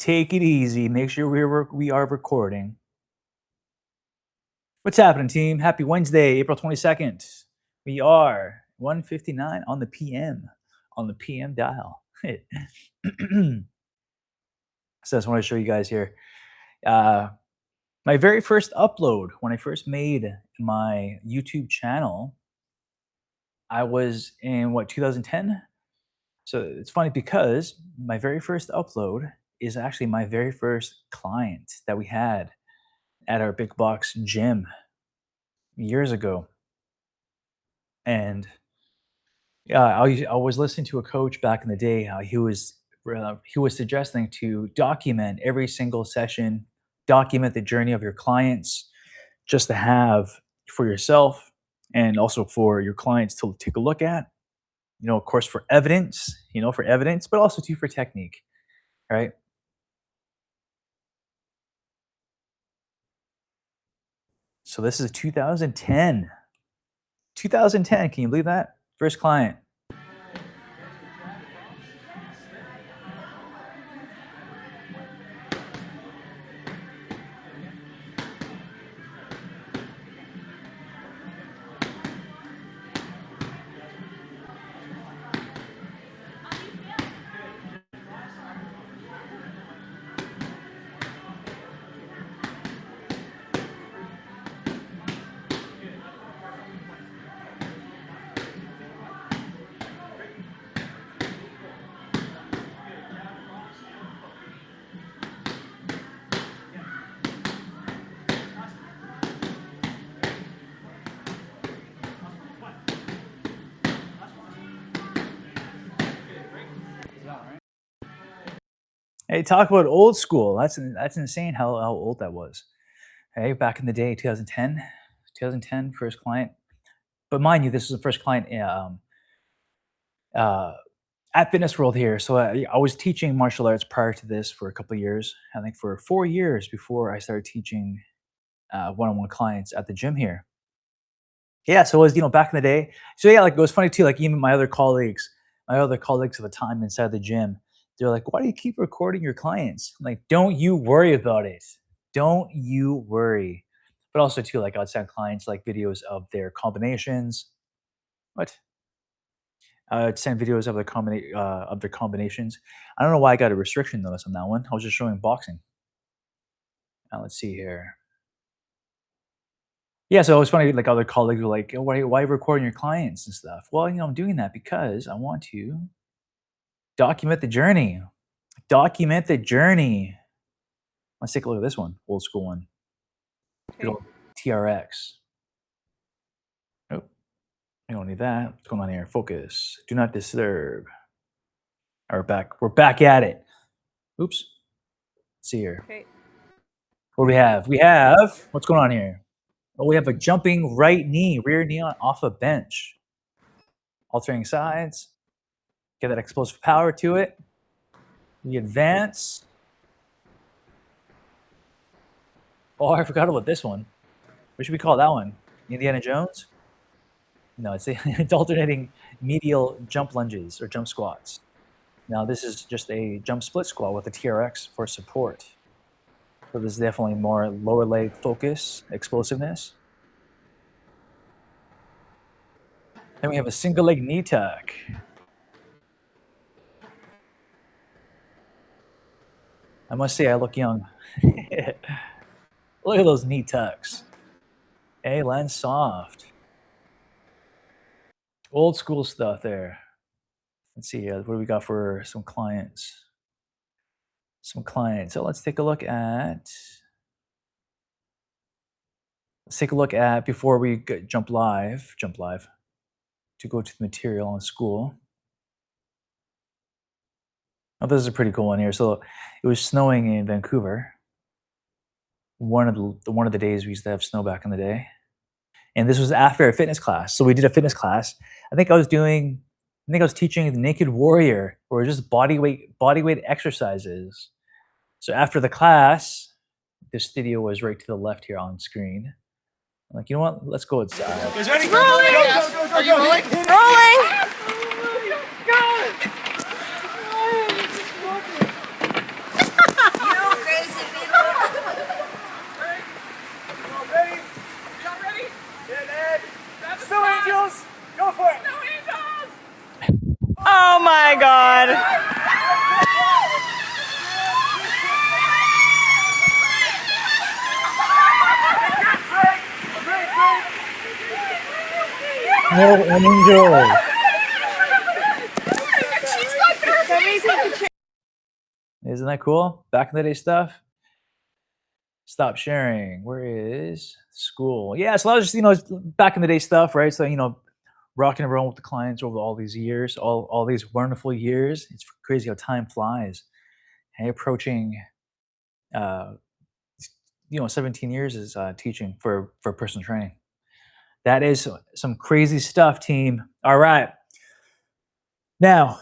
Take it easy. Make sure we are recording. What's happening, team? Happy Wednesday, April 22nd. We are 1:59 on the PM dial. So I just want to show you guys here. My very first upload, when I first made my YouTube channel, I was in 2010? So it's funny because my very first upload is actually my very first client that we had at our big box gym years ago. And yeah, I was listening to a coach back in the day. He was suggesting to document every single session, document the journey of your clients, just to have for yourself and also for your clients to take a look at. Of course, for evidence, but also too for technique, right? So this is 2010. 2010, can you believe that? First client. Hey, talk about old school. That's insane how old that was. Hey, back in the day, 2010, first client. But mind you, this is the first client uh, at Fitness World here. So I was teaching martial arts prior to this for a couple of years. I think for 4 years before I started teaching one-on-one clients at the gym here. Yeah, so it was back in the day. So yeah, like it was funny too. Like even my other colleagues at the time inside the gym, they're like, "Why do you keep recording your clients?" I'm like, "Don't you worry about it. Don't you worry." But also too, like I'd send clients like videos of their combinations. What? I'd send videos of their combinations. I don't know why I got a restriction notice on that one. I was just showing boxing. Now let's see here. Yeah, so it was funny, like other colleagues were like, "Oh, why are you recording your clients and stuff?" Well, I'm doing that because I want to document the journey. Document the journey. Let's take a look at this one, old school one. Good old TRX. Oh, I don't need that. What's going on here? Focus. Do not disturb. All right, we're back at it. Oops. Let's see here. Okay. What do we have? We have, what's going on here? Oh, we have a jumping right knee, rear knee off a bench. Alternating sides. Get that explosive power to it. We advance. Oh, I forgot about this one. What should we call that one? Indiana Jones? No, it's alternating medial jump lunges or jump squats. Now this is just a jump split squat with a TRX for support. So this is definitely more lower leg focus, explosiveness. Then we have a single leg knee tuck. I must say I look young. Look at those knee tucks. Hey, land soft. Old school stuff there. Let's see, what do we got for some clients? So let's take a look at before we jump live to go to the material on school. Oh, this is a pretty cool one here. So it was snowing in Vancouver. One of the days we used to have snow back in the day. And this was after a fitness class. So we did a fitness class. I think I was teaching the Naked Warrior, or just body weight exercises. So after the class, this video was right to the left here on screen. I'm like, you know what? Let's go outside. Is ready? Rolling! Go. Are you rolling? Rolling! God. No angel. Isn't that cool? Back in the day stuff. Stop sharing. Where is school? Yeah, so I was just, back in the day stuff, right? So, rocking and rolling with the clients over all these years, all these wonderful years. It's crazy how time flies. Hey, approaching, uh, 17 years is teaching for personal training. That is some crazy stuff, team. All right. Now,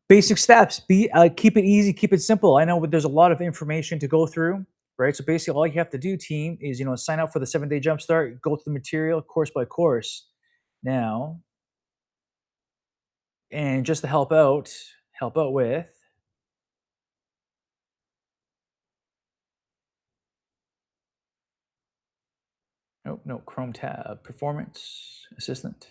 basic steps. Keep it easy, keep it simple. I know there's a lot of information to go through, right? So basically, all you have to do, team, is sign up for the 7-day jumpstart, go through the material course by course. Now, and just to help out with. Nope, no, Chrome tab, performance assistant.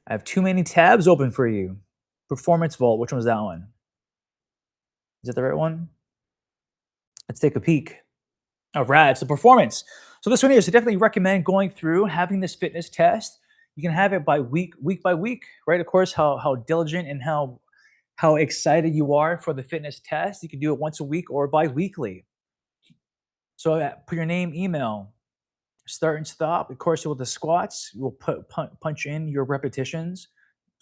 I have too many tabs open for you. Performance Vault, which one was that one? Is that the right one? Let's take a peek. All right, so performance. So this one here, so definitely recommend going through, having this fitness test. You can have it by week by week, right? Of course, how diligent and how excited you are for the fitness test. You can do it once a week or bi-weekly. So put your name, email, start and stop. Of course, with the squats, you'll punch in your repetitions,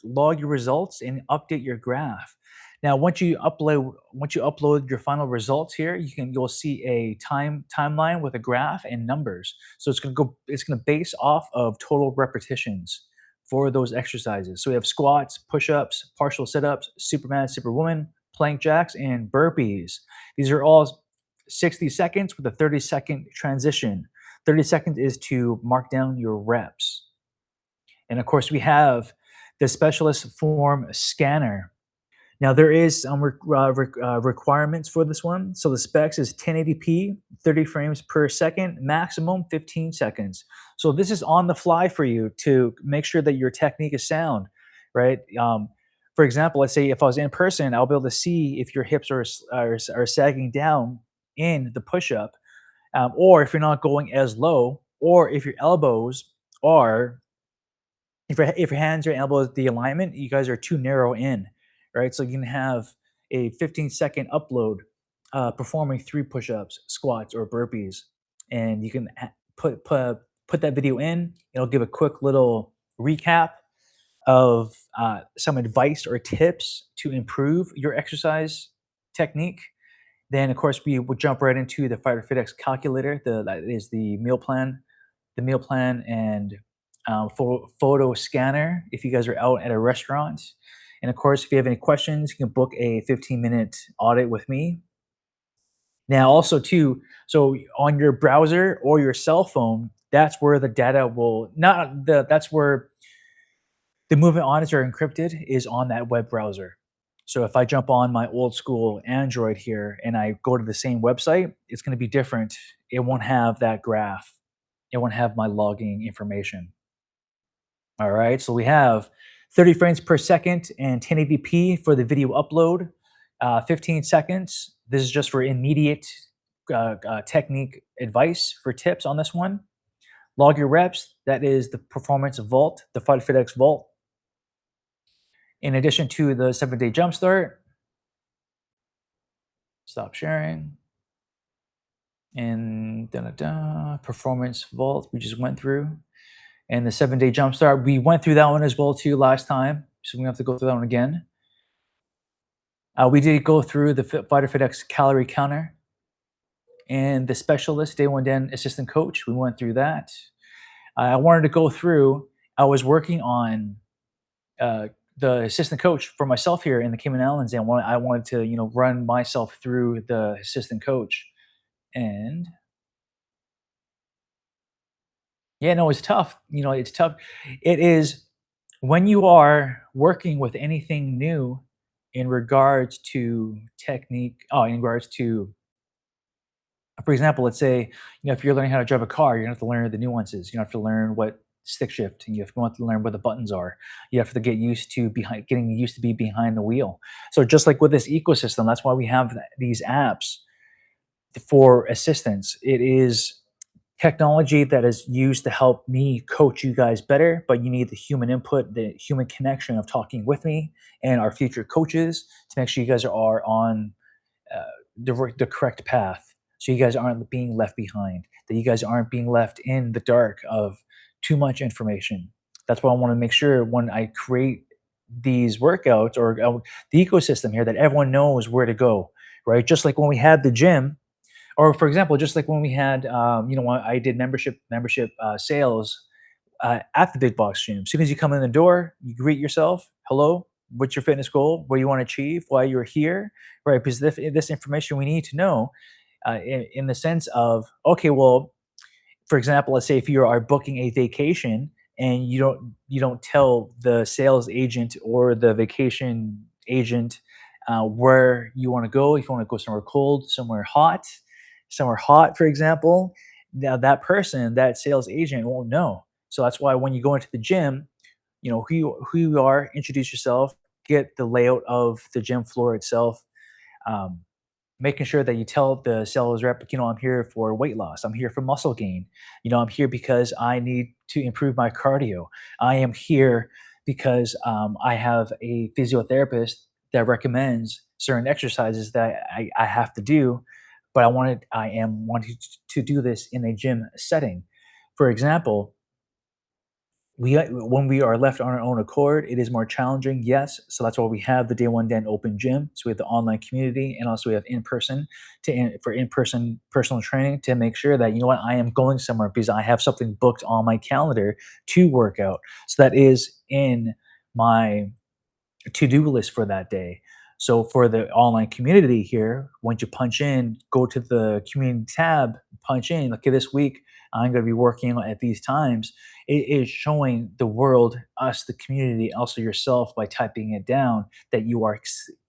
log your results, and update your graph. Now, once you upload your final results here, you'll see a timeline with a graph and numbers. So it's gonna base off of total repetitions for those exercises. So we have squats, push-ups, partial sit-ups, Superman, Superwoman, plank jacks, and burpees. These are all 60 seconds with a 30-second transition. 30 seconds is to mark down your reps. And of course, we have the specialist form scanner. Now, there is some requirements for this one. So the specs is 1080p, 30 frames per second, maximum 15 seconds. So this is on the fly for you to make sure that your technique is sound, right? For example, let's say if I was in person, I'll be able to see if your hips are sagging down in the push-up, or if you're not going as low, or if your elbows are if your hands or elbows, the alignment, you guys are too narrow in, right? So you can have a 15-second upload performing 3 push-ups, squats, or burpees, and you can put that video in. It'll give a quick little recap of some advice or tips to improve your exercise technique. Then, of course, we would jump right into the Fighter FitX calculator. That is the meal plan and photo scanner if you guys are out at a restaurant. And of course, if you have any questions, you can book a 15-minute audit with me. Now, also too, so on your browser or your cell phone, that's where the data will not the that's where the movement audits are encrypted, is on that web browser. So if I jump on my old school Android here and I go to the same website, it's going to be different. It won't have that graph. It won't have my logging information. All right, so we have 30 frames per second and 1080p for the video upload, 15 seconds. This is just for immediate technique advice for tips on this one. Log your reps. That is the Performance Vault, the FitX Vault. In addition to the 7-day jumpstart, stop sharing, and Performance Vault we just went through, and the 7-day jumpstart we went through that one as well too last time, so we have to go through that one again. We did go through the Fighter FitX calorie counter and the specialist day 1 den assistant coach. We went through that. I wanted to go through. I was working on the assistant coach for myself here in the Cayman Islands, and I wanted to run myself through the assistant coach. And yeah, no, it's tough. It's tough. It is when you are working with anything new in regards to technique. Oh, in regards to, for example, let's say if you're learning how to drive a car, you're gonna have to learn the nuances. You have to learn what stick shift, and you have to learn where the buttons are. You have to get used to getting used to be behind the wheel. So just like with this ecosystem, that's why we have these apps for assistance. It is technology that is used to help me coach you guys better, but you need the human input, the human connection of talking with me and our future coaches to make sure you guys are on uh, the correct path, so you guys aren't being left behind, that you guys aren't being left in the dark of too much information. That's why I want to make sure when I create these workouts or the ecosystem here, that everyone knows where to go, right? Just like when we had the gym, or for example, just like when we had, when I did membership sales at the big box gym. As soon as you come in the door, you greet yourself. Hello, what's your fitness goal? What do you want to achieve? Why you're here, right? Because this information we need to know in the sense of, okay, well, for example, let's say if you are booking a vacation and you don't tell the sales agent or the vacation agent where you want to go. If you want to go somewhere cold, somewhere hot, for example, now that person, that sales agent, won't know. So that's why when you go into the gym, you know who you are, introduce yourself, get the layout of the gym floor itself. Um, Making sure that you tell the sales rep, I'm here for weight loss. I'm here for muscle gain. I'm here because I need to improve my cardio. I am here because I have a physiotherapist that recommends certain exercises that I have to do, but I am wanting to do this in a gym setting. For example, when we are left on our own accord, it is more challenging, yes. So that's why we have the Day One Den Open Gym. So we have the online community, and also we have in person for in person personal training to make sure that I am going somewhere because I have something booked on my calendar to work out. So that is in my to-do list for that day. So for the online community here, once you punch in, go to the community tab, punch in, okay, this week I'm going to be working at these times. It is showing the world, us, the community, also yourself, by typing it down, that you are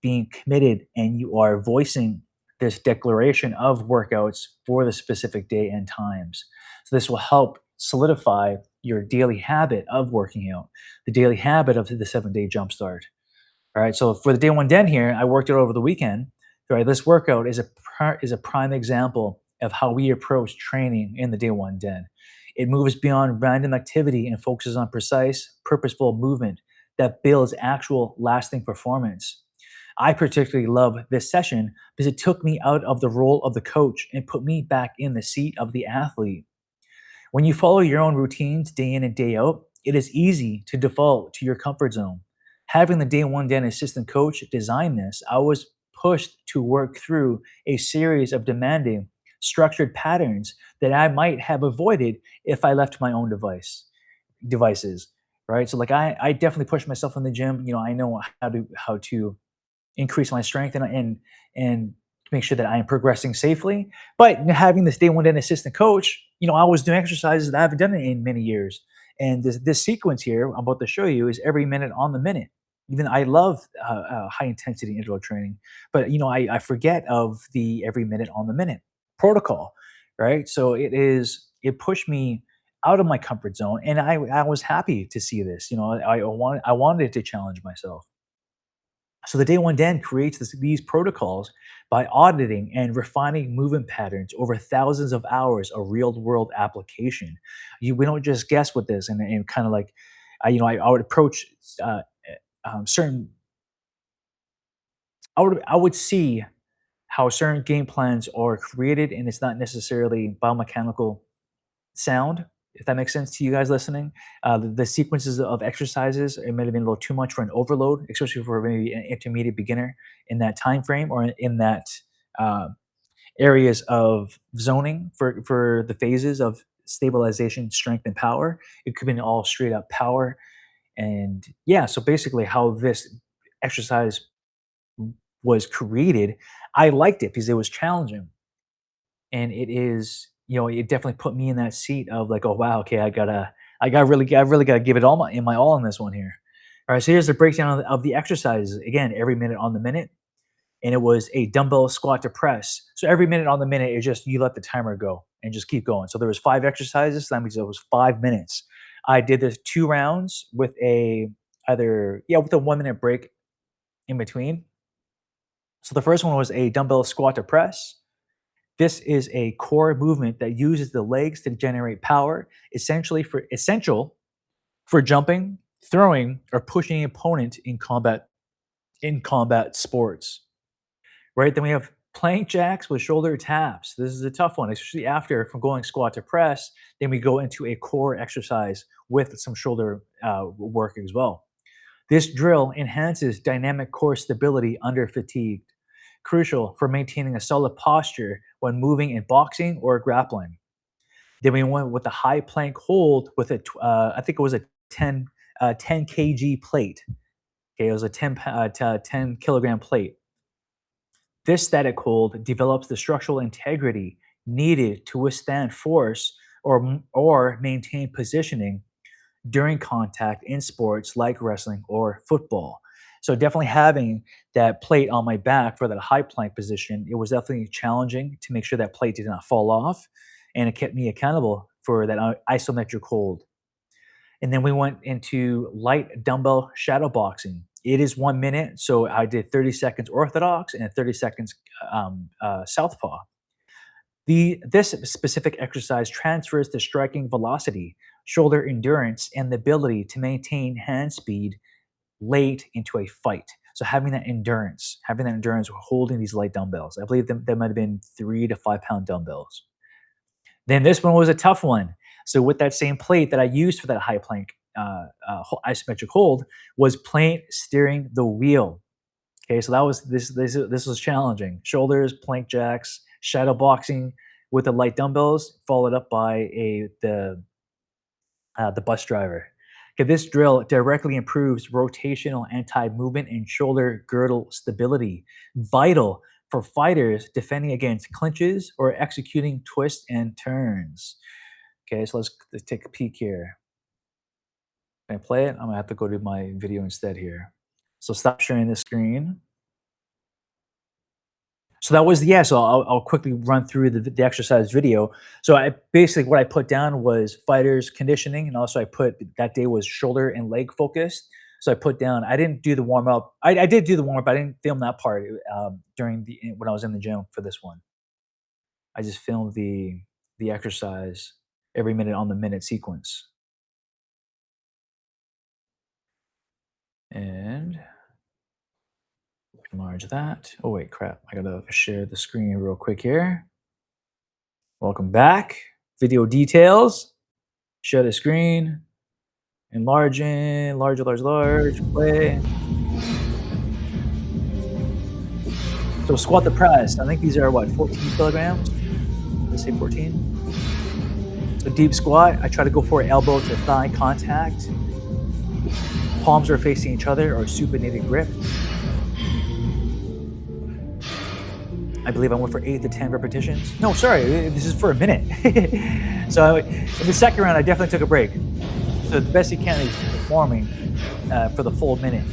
being committed and you are voicing this declaration of workouts for the specific day and times. So this will help solidify your daily habit of working out, the daily habit of the 7 day jumpstart. All right. So for the Day One Den here, I worked it over the weekend. Right. This workout is a prime example of how we approach training in the Day One Den. It moves beyond random activity and focuses on precise, purposeful movement that builds actual lasting performance. I particularly love this session because it took me out of the role of the coach and put me back in the seat of the athlete. When you follow your own routines day in and day out, it is easy to default to your comfort zone. Having the Day One Den assistant coach design this, I was pushed to work through a series of demanding, structured patterns that I might have avoided if I left my own devices. Right. So like I definitely push myself in the gym. I know how to increase my strength and make sure that I am progressing safely. But having this Day One Den assistant coach, I was doing exercises that I haven't done in many years. And this sequence here I'm about to show you is every minute on the minute. Even I love high intensity interval training, but I forget of the every minute on the minute protocol, right? So it pushed me out of my comfort zone, and I was happy to see this. I wanted to challenge myself. So the Day One Den creates these protocols by auditing and refining movement patterns over thousands of hours of real world application. We don't just guess with this, and kind of like, I would approach certain. I would see how certain game plans are created, and it's not necessarily biomechanical sound, if that makes sense to you guys listening. The sequences of exercises, it might have been a little too much for an overload, especially for maybe an intermediate beginner in that time frame, or in that uh, areas of zoning for the phases of stabilization, strength, and power. It could be all straight up power. And yeah, so basically how this exercise was created, I liked it because it was challenging. And it definitely put me in that seat of like, oh wow, okay, I really gotta give it my all in this one here. All right, so here's the breakdown of the exercises. Again, every minute on the minute, and it was a dumbbell squat to press. So every minute on the minute, it's just you let the timer go and just keep going. So there was 5 exercises. So that means it was 5 minutes. I did this 2 rounds with a 1-minute break in between. So the first one was a dumbbell squat to press. This is a core movement that uses the legs to generate power, essential for jumping, throwing, or pushing an opponent in combat sports. Right? Then we have plank jacks with shoulder taps. This is a tough one, especially after from going squat to press. Then we go into a core exercise with some shoulder work as well. This drill enhances dynamic core stability under fatigue, crucial for maintaining a solid posture when moving in boxing or grappling. Then we went with the high plank hold with I think it was a 10 kg plate. Okay, it was a 10 kilogram plate. This static hold develops the structural integrity needed to withstand force or maintain positioning during contact in sports like wrestling or football. So definitely having that plate on my back for that high plank position, it was definitely challenging to make sure that plate did not fall off, and it kept me accountable for that isometric hold. And then we went into light dumbbell shadow boxing. It is 1 minute, so I did 30 seconds orthodox and 30 seconds southpaw. This specific exercise transfers the striking velocity, shoulder endurance, and the ability to maintain hand speed late into a fight. So having that endurance holding these light dumbbells. I believe they might have been 3 to 5 pound dumbbells. Then this one was a tough one. So with that same plate that I used for that high plank isometric hold was plank steering the wheel. Okay, so that was this was challenging. Shoulders, plank jacks, shadow boxing with the light dumbbells, followed up by the bus driver. Okay, this drill directly improves rotational anti-movement and shoulder girdle stability, vital for fighters defending against clinches or executing twists and turns. Okay, so let's take a peek here. Can I play it? I'm gonna have to go to my video instead here. So stop sharing the screen. So that was so I'll quickly run through the exercise video. So I basically what I put down was fighters conditioning, and also I put that day was shoulder and leg focused. So I put down. I didn't do the warm up. I did do the warm up. I didn't film that part when I was in the gym for this one. I just filmed the exercise every minute on the minute sequence. And enlarge that. Oh wait, crap. I gotta share the screen real quick here. Welcome back. Video details. Share the screen. Enlarge, play. So squat the press. I think these are 14 kilograms? Let's say 14. So deep squat, I try to go for elbow to thigh contact. Palms are facing each other or supinated grip. I believe I went for 8 to 10 repetitions. No, sorry, this is for a minute. So in the second round, I definitely took a break. So the best you can is performing for the full minute.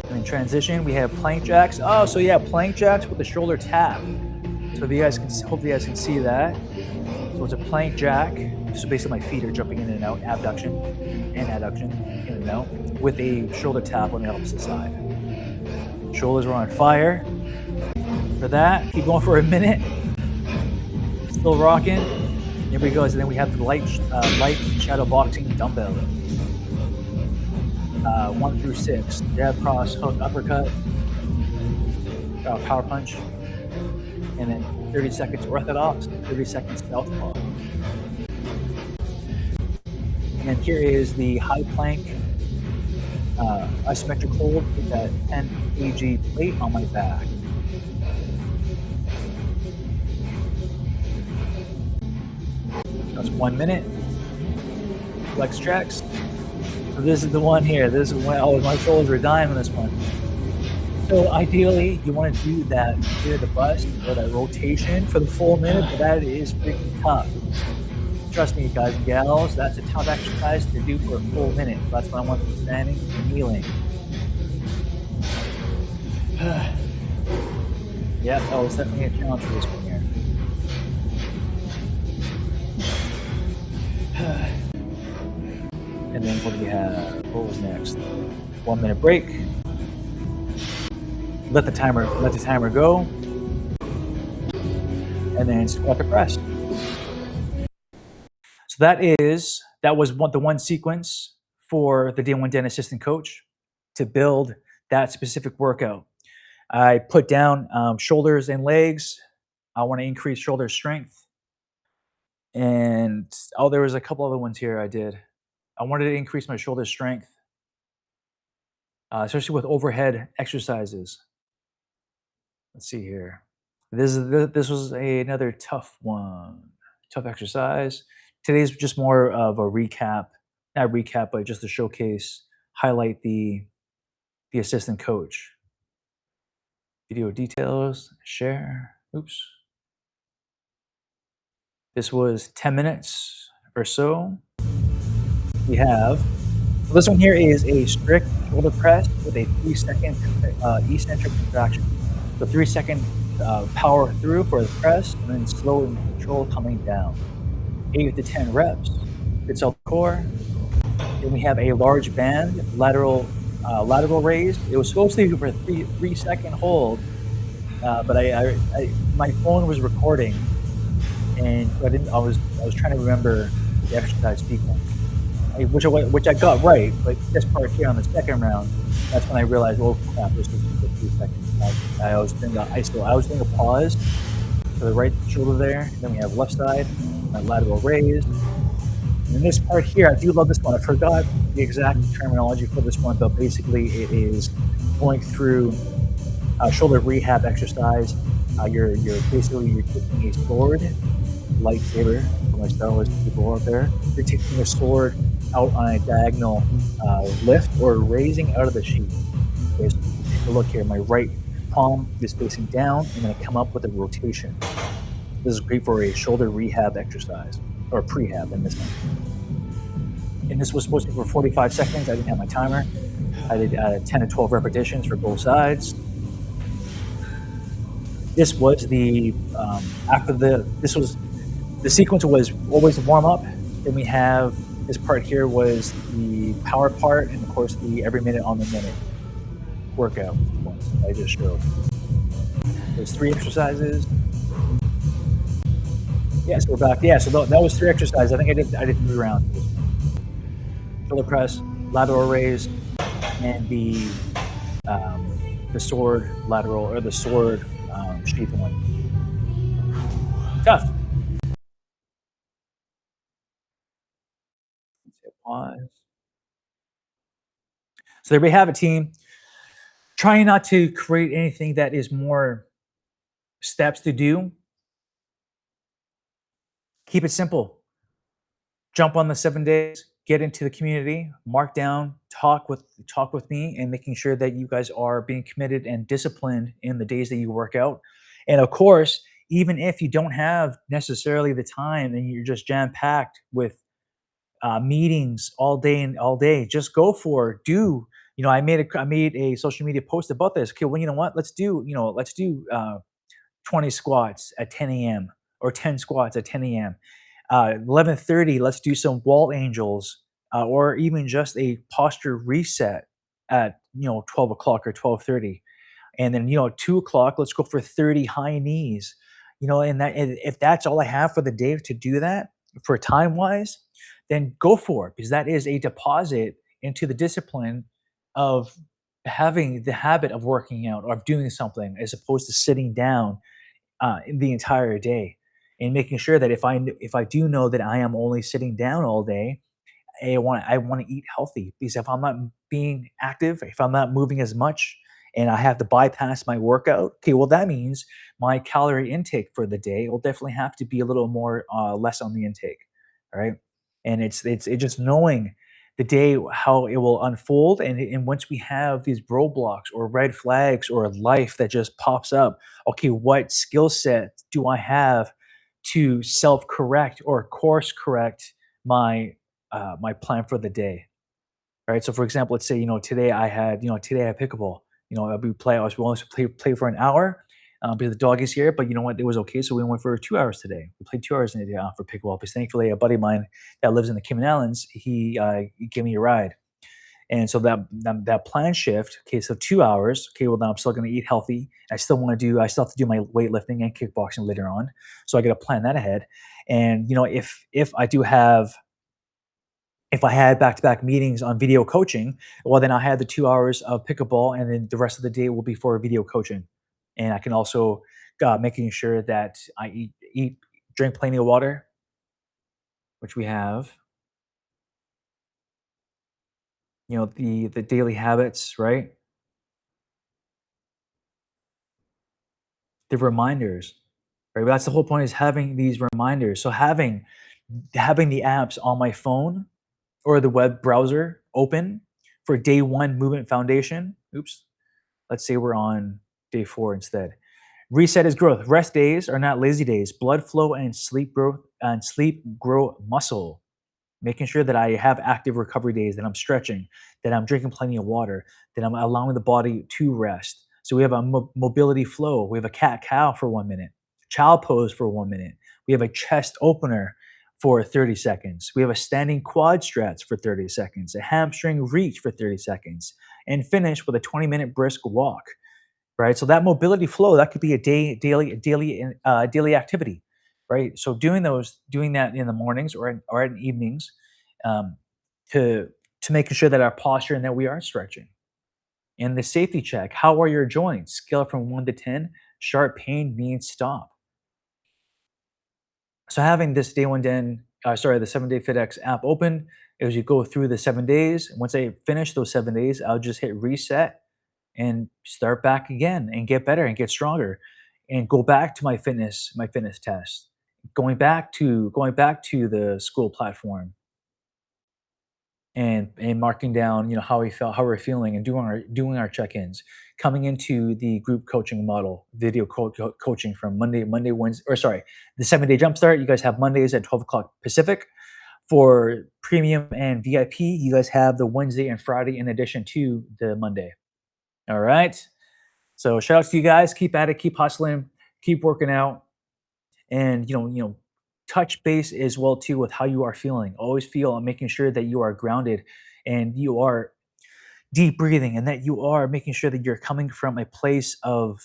And in transition, we have plank jacks. Oh, so yeah, plank jacks with the shoulder tap. So if you guys can, hopefully you guys can see that. So it's a plank jack. So basically my feet are jumping in and out, abduction and adduction, in and out, with a shoulder tap on the opposite side. Shoulders are on fire. For that, keep going for a minute. Still rocking. Here we go. And then we have the light shadow boxing dumbbell. 1 through 6. Jab, cross, hook, uppercut, power punch, and then 30 seconds orthodox, 30 seconds southpaw. And then here is the high plank isometric hold with that 10 kg plate on my back. That's 1 minute. Flex jacks. So this is the one here. This is when my shoulders were dying on this one. So ideally, you want to do that near the bust or that rotation for the full minute, but that is freaking tough. Trust me, guys and gals, that's a tough exercise to do for a full minute. That's why I want them standing and kneeling. Yeah, that was definitely a challenge for this one here. then what do we have? What was next? 1 minute break. Let the timer go, and then squat to press. So that was the one sequence for the day one den assistant coach to build that specific workout. I put down shoulders and legs. I want to increase shoulder strength, and there was a couple other ones here I did. I wanted to increase my shoulder strength, especially with overhead exercises. Let's see here. This was another tough one, tough exercise. Today's just more of a recap, not recap, but just to showcase, highlight the assistant coach. Video details, share. Oops. This was 10 minutes or so. We have this one here is a strict shoulder press with a 3-second eccentric contraction. So 3-second power through for the press, and then slow and control coming down. 8 to 10 reps. Good self core. Then we have a large band lateral raise. It was supposed to be for a 3-second hold, but my phone was recording, and I was trying to remember the exercise sequence, which I got right, but this part here on the second round, that's when I realized, oh crap, this is for 3 seconds. I was doing a pause for the right shoulder there. And then we have left side, lateral raise. And this part here, I do love this one. I forgot the exact terminology for this one, but basically it is going through shoulder rehab exercise. You're taking a sword, lightsaber for my Star Wars people out there. You're taking a sword out on a diagonal lift or raising out of the sheath. Okay, so take a look here. My right palm is facing down, and then I come up with a rotation. This is great for a shoulder rehab exercise, or prehab in this one. And this was supposed to be for 45 seconds. I didn't have my timer. I did 10 to 12 repetitions for both sides. This was the sequence was always a warm up. Then we have this part here was the power part, and of course the every minute on the minute workout ones I just showed. There's 3 exercises. Yeah, so we're back. Yeah, so that was 3 exercises. I think I did 3 rounds. Shoulder press, lateral raise, and the sword lateral, or the sword sheath one. Tough. Pause. So there we have it, team. Trying not to create anything that is more steps to do. Keep it simple. Jump on the 7 days, get into the community, mark down, talk with me, and making sure that you guys are being committed and disciplined in the days that you work out. And of course, even if you don't have necessarily the time and you're just jam packed with meetings all day, just go for it. I made a social media post about this. Okay, well, you know what? Let's do 20 squats at 10 a.m. or 10 squats at 10 a.m. 11:30, let's do some wall angels, or even just a posture reset at 12 o'clock or 12:30, and then 2 o'clock, let's go for 30 high knees. And if that's all I have for the day to do that for time wise, then go for it, because that is a deposit into the discipline of having the habit of working out or of doing something, as opposed to sitting down the entire day, and making sure that if I do know that I am only sitting down all day, I want to eat healthy, because if I'm not being active, if I'm not moving as much, and I have to bypass my workout, okay, well that means my calorie intake for the day will definitely have to be a little more less on the intake, all right? And it's just knowing the day how it will unfold, and once we have these roadblocks or red flags or life that just pops up, okay, what skill set do I have to self correct or course correct my my plan for the day? All right. So for example, let's say today I had pickleball. I was willing to play for an hour. because the dog is here. But you know what? It was okay. So we went for 2 hours today. We played 2 hours in a day for pickleball. Because thankfully, a buddy of mine that lives in the Cayman Islands, he gave me a ride. And so that plan shift, okay, so 2 hours, okay, well, now I'm still going to eat healthy. I still have to do my weightlifting and kickboxing later on. So I got to plan that ahead. And, if if I had back to back meetings on video coaching, well, then I had the 2 hours of pickleball, and then the rest of the day will be for video coaching. And I can also making sure that I drink plenty of water, which we have. The daily habits, right? The reminders, right? That's the whole point, is having these reminders. So having the apps on my phone or the web browser open for day one movement foundation. Oops. Let's say we're on day four instead. Reset is growth. Rest days are not lazy days. Blood flow and sleep grow muscle. Making sure that I have active recovery days, that I'm stretching, that I'm drinking plenty of water, that I'm allowing the body to rest. So we have a mobility flow. We have a cat cow for 1 minute, child pose for 1 minute. We have a chest opener for 30 seconds. We have a standing quad stretch for 30 seconds, a hamstring reach for 30 seconds, and finish with a 20-minute brisk walk. Right. So that mobility flow, that could be a daily activity, right? So doing that in the mornings or in evenings, um, to making sure that our posture and that we are stretching. And the safety check: how are your joints? Scale from 1 to 10. Sharp pain means stop. So having this day one den, the 7 Day FitX app open, as you go through the 7 days. Once I finish those 7 days, I'll just hit reset and start back again and get better and get stronger and go back to my fitness test, going back to the school platform, and marking down, how we felt, how we're feeling, and doing our check-ins, coming into the group coaching model, video coaching from Monday, Wednesday, or sorry, the 7 Day Jumpstart. You guys have Mondays at 12 o'clock Pacific. For premium and VIP, you guys have the Wednesday and Friday in addition to the Monday. All right. So shout out to you guys. Keep at it. Keep hustling. Keep working out, and touch base as well too with how you are feeling. Always feel on making sure that you are grounded, and you are deep breathing, and that you are making sure that you're coming from a place of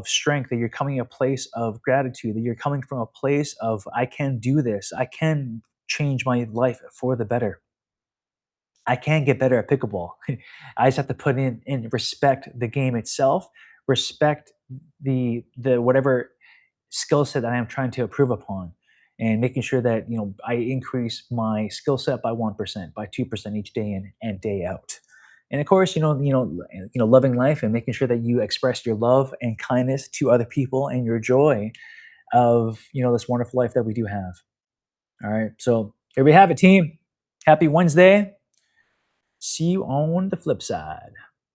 strength, that you're coming a place of gratitude, that you're coming from a place of, I can do this. I can change my life for the better. I can get better at pickleball. I just have to put in and respect the game itself, respect the whatever skill set that I am trying to improve upon, and making sure that I increase my skill set by 1%, by 2% each day in and day out. And of course, loving life and making sure that you express your love and kindness to other people, and your joy of this wonderful life that we do have. All right, so here we have it, team. Happy Wednesday. See you on the flip side.